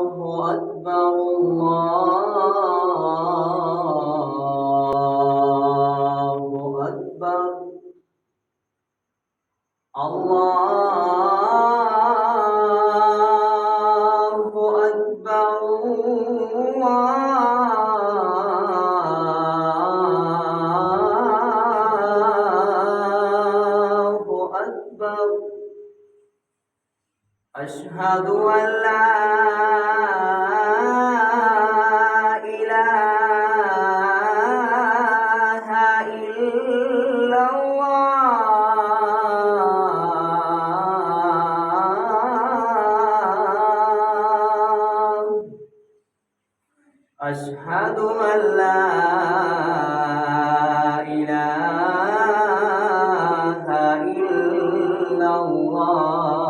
أكبر الله أكبر الله أكبر الله أكبر أشهد أن لا إله إلا الله أشهد أن لا إله إلا الله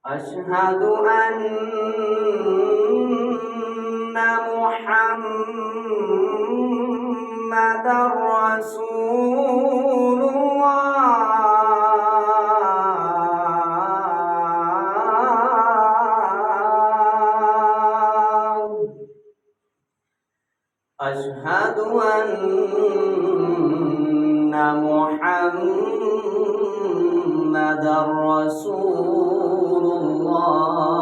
أشهد أن محمدًا رسول الله أشهد أن محمدًا رسول الله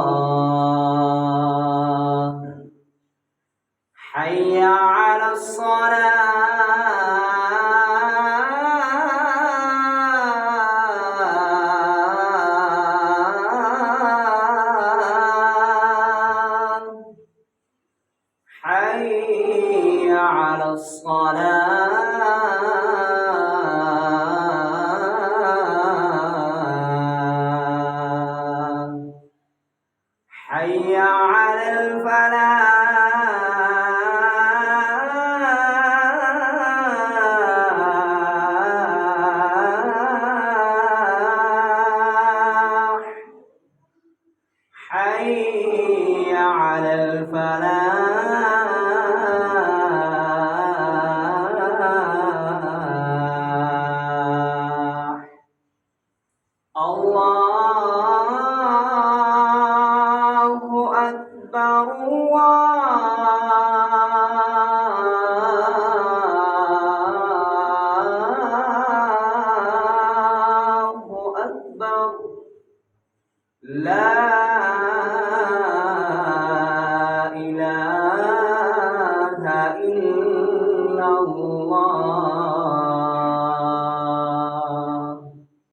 حي على الصلاة حي على الصلاة حي على الفلاح حي على الفلاح الله أكبر الله أكبر لا